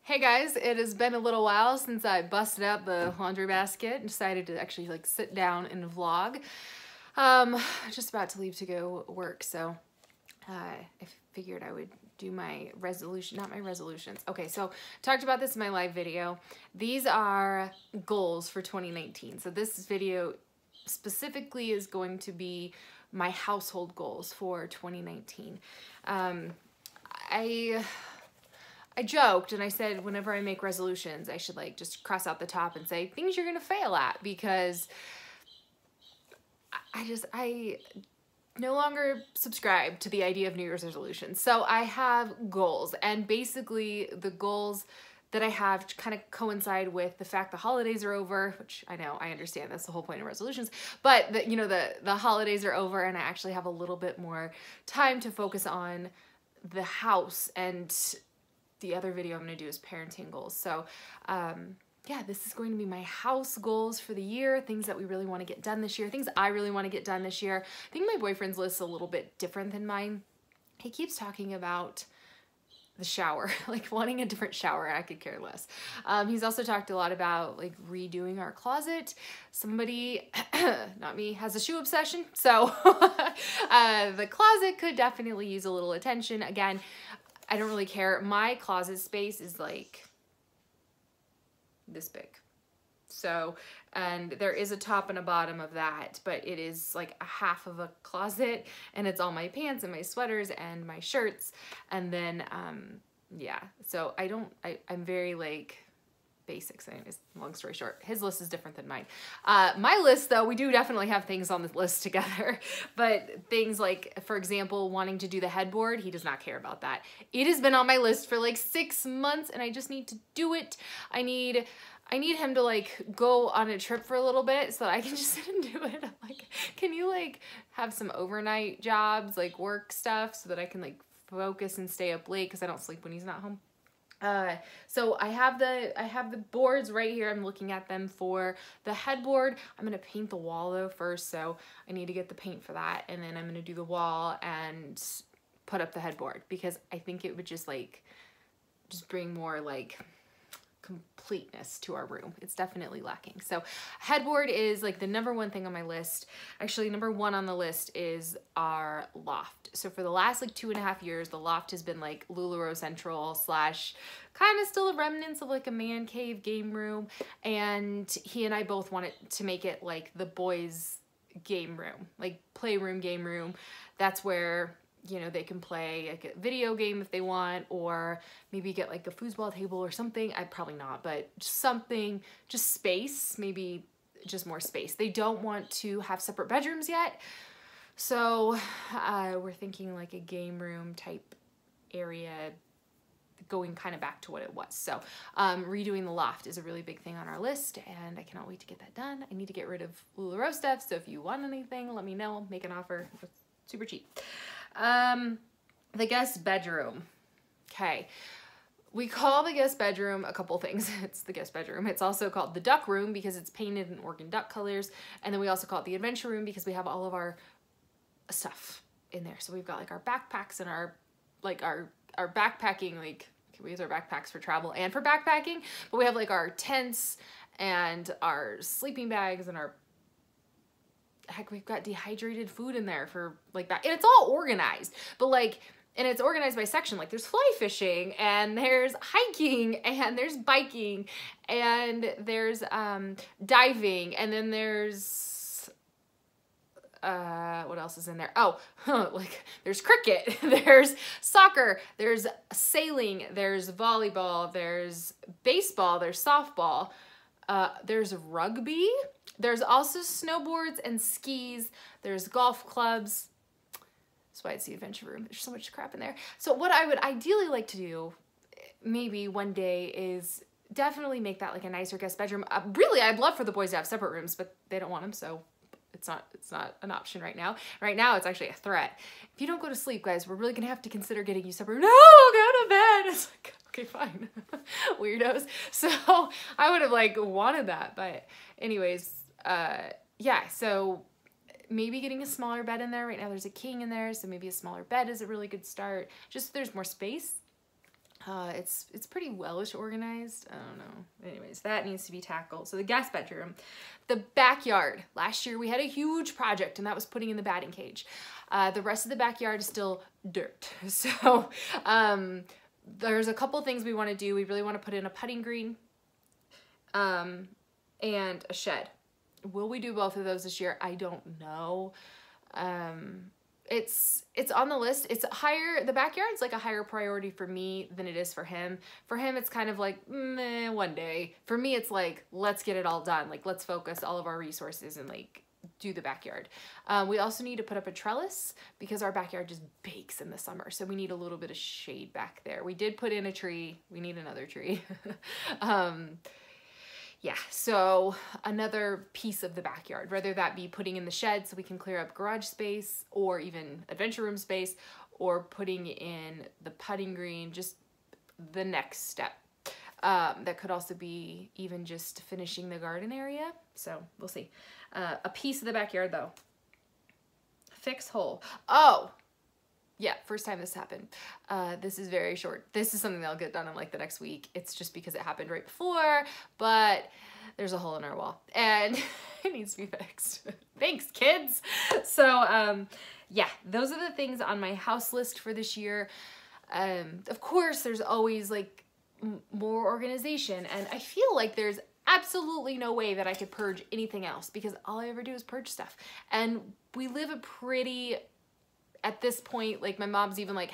Hey guys, it has been a little while since I busted out the laundry basket and decided to actually like sit down and vlog. Just about to leave to go work, so I figured I would do my resolution, not my resolutions. Okay, so talked about this in my live video. These are goals for 2019. So this video specifically is going to be my household goals for 2019. I joked and I said whenever I make resolutions, I should like just cross out the top and say things you're gonna fail at, because I no longer subscribe to the idea of New Year's resolutions. So I have goals, and basically the goals that I have kind of coincide with the fact the holidays are over, which I know, I understand that's the whole point of resolutions, but the holidays are over and I actually have a little bit more time to focus on the house, and the other video I'm going to do is parenting goals. So yeah, this is going to be my house goals for the year, things that we really want to get done this year, things I really want to get done this year. I think my boyfriend's list is a little bit different than mine. He keeps talking about the shower, like wanting a different shower. I could care less. He's also talked a lot about like redoing our closet. Somebody, not me, has a shoe obsession. So the closet could definitely use a little attention. Again, I don't really care. My closet space is like this big. So, and there is a top and a bottom of that, but it is like a half of a closet, and it's all my pants and my sweaters and my shirts. And then, yeah, so I'm very like basics. Long story short, his list is different than mine. My list, though, we do definitely have things on the list together, but things like, for example, wanting to do the headboard, he does not care about that. It has been on my list for like 6 months, and I just need to do it. I need him to like go on a trip for a little bit so that I can just sit and do it. I'm like, can you like have some overnight jobs, like work stuff, so that I can like focus and stay up late because I don't sleep when he's not home? So I have the boards right here. I'm looking at them for the headboard. I'm going to paint the wall though first. So I need to get the paint for that. And then I'm going to do the wall and put up the headboard, because I think it would just bring more like completeness to our room. It's definitely lacking. So headboard is like the #1 thing on my list. Actually, #1 on the list is our loft. So for the last like 2.5 years, the loft has been like LuLaRoe Central / kind of still a remnants of like a man cave game room. And he and I both wanted to make it like the boys' game room, like playroom, game room. That's where, you know, they can play like a video game if they want, or maybe get like a foosball table or something. I'd probably not, but just something, just space, maybe just more space. They don't want to have separate bedrooms yet. So we're thinking like a game room type area, going kind of back to what it was. So redoing the loft is a really big thing on our list, and I cannot wait to get that done. I need to get rid of LuLaRoe stuff, so if you want anything, let me know. I'll make an offer. It's super cheap. The guest bedroom. Okay. We call the guest bedroom a couple things. It's the guest bedroom. It's also called the duck room because it's painted in Oregon duck colors. And then we also call it the adventure room because we have all of our stuff in there. So we've got like our backpacks and our backpacking, like we use our backpacks for travel and for backpacking, but we have like our tents and our sleeping bags and our, heck, we've got dehydrated food in there for like that. And it's all organized, but like, and it's organized by section. Like there's fly fishing and there's hiking and there's biking and there's diving, and then there's what else is in there? Oh, like there's cricket, there's soccer, there's sailing, there's volleyball, there's baseball, there's softball, there's rugby. There's also snowboards and skis. There's golf clubs. That's why it's the adventure room. There's so much crap in there. So what I would ideally like to do, maybe one day, is definitely make that like a nicer guest bedroom. Really, I'd love for the boys to have separate rooms, but they don't want them, so it's not an option right now. Right now, it's actually a threat. If you don't go to sleep, guys, we're really gonna have to consider getting you separate. No, go to bed. It's like, okay, fine. Weirdos. So I would have like wanted that, but anyways, yeah, so maybe getting a smaller bed in there. Right now there's a king in there, so maybe a smaller bed is a really good start. Just there's more space. It's pretty wellish organized. I don't know. Anyways, that needs to be tackled. So the guest bedroom. The backyard. Last year we had a huge project, and that was putting in the batting cage. The rest of the backyard is still dirt. So there's a couple things we want to do. We really want to put in a putting green and a shed. Will we do both of those this year? I don't know. It's on the list. It's higher. The backyard's like a higher priority for me than it is for him. For him, it's kind of like, meh, one day. For me, it's like, let's get it all done. Like, let's focus all of our resources and like do the backyard. We also need to put up a trellis because our backyard just bakes in the summer. So we need a little bit of shade back there. We did put in a tree. We need another tree. Yeah, so another piece of the backyard, whether that be putting in the shed so we can clear up garage space or even adventure room space, or putting in the putting green, just the next step. That could also be even just finishing the garden area. So we'll see. A piece of the backyard though. Fix hole. Oh, yeah, first time this happened. This is very short. This is something that'll get done in like the next week. It's just because it happened right before, but there's a hole in our wall and it needs to be fixed. Thanks, kids. So yeah, those are the things on my house list for this year. Of course, there's always like more organization, and I feel like there's absolutely no way that I could purge anything else because all I ever do is purge stuff. And we live a pretty, at this point, like my mom's even like,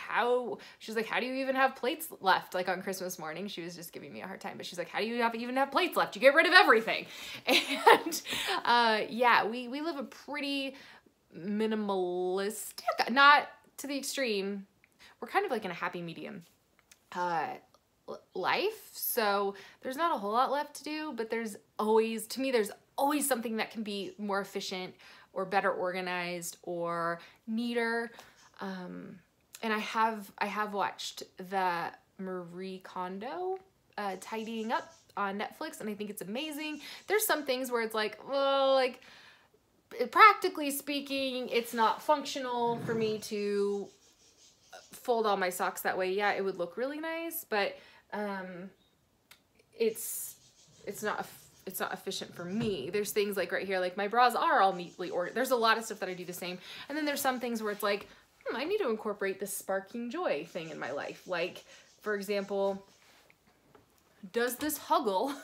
she's like, how do you even have plates left? Like on Christmas morning, she was just giving me a hard time, but she's like, how do you even have plates left? You get rid of everything. And yeah, we live a pretty minimalistic, not to the extreme. We're kind of like in a happy medium life. So there's not a whole lot left to do, but there's always, to me, there's always something that can be more efficient or better organized or neater. And I have watched the Marie Kondo tidying up on Netflix, and I think it's amazing. There's some things where it's like, well, like practically speaking, it's not functional for me to fold all my socks that way. Yeah, it would look really nice, but it's not efficient for me. There's things like right here, like my bras are all neatly ordered. There's a lot of stuff that I do the same. And then there's some things where it's like, I need to incorporate this sparking joy thing in my life. Like, for example, does this Huggle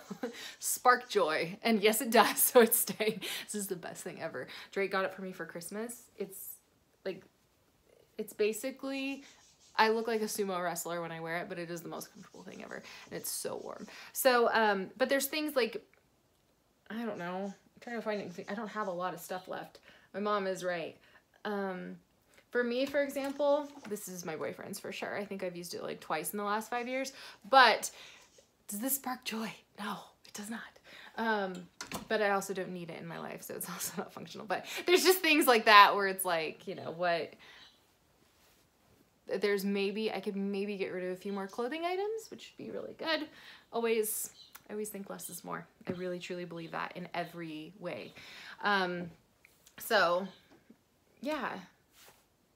spark joy? And yes, it does. So it's staying. This is the best thing ever. Drake got it for me for Christmas. It's like, it's basically, I look like a sumo wrestler when I wear it, but it is the most comfortable thing ever. And it's so warm. So, but there's things like, I don't know. I'm trying to find anything. I don't have a lot of stuff left. My mom is right. For me, for example, this is my boyfriend's for sure. I think I've used it like twice in the last 5 years. But does this spark joy? No, it does not. But I also don't need it in my life, so it's also not functional. But there's just things like that where it's like, you know, what... There's maybe, I could maybe get rid of a few more clothing items, which would be really good. I always think less is more. I really truly believe that in every way. So yeah,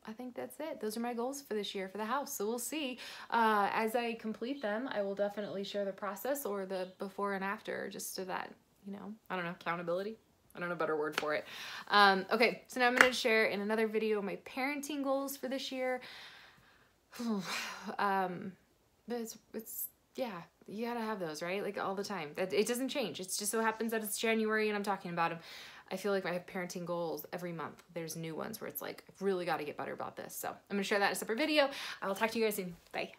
I think that's it. Those are my goals for this year for the house. So we'll see. As I complete them, I will definitely share the process or the before and after, just so that, you know, I don't know, accountability. I don't know a better word for it. Okay, so now I'm going to share in another video my parenting goals for this year. But it's yeah, you gotta have those, right? Like all the time. It doesn't change. It's just so happens that it's January and I'm talking about them. I feel like I have parenting goals every month. There's new ones where it's like, I've really got to get better about this. So I'm gonna share that in a separate video. I will talk to you guys soon. Bye.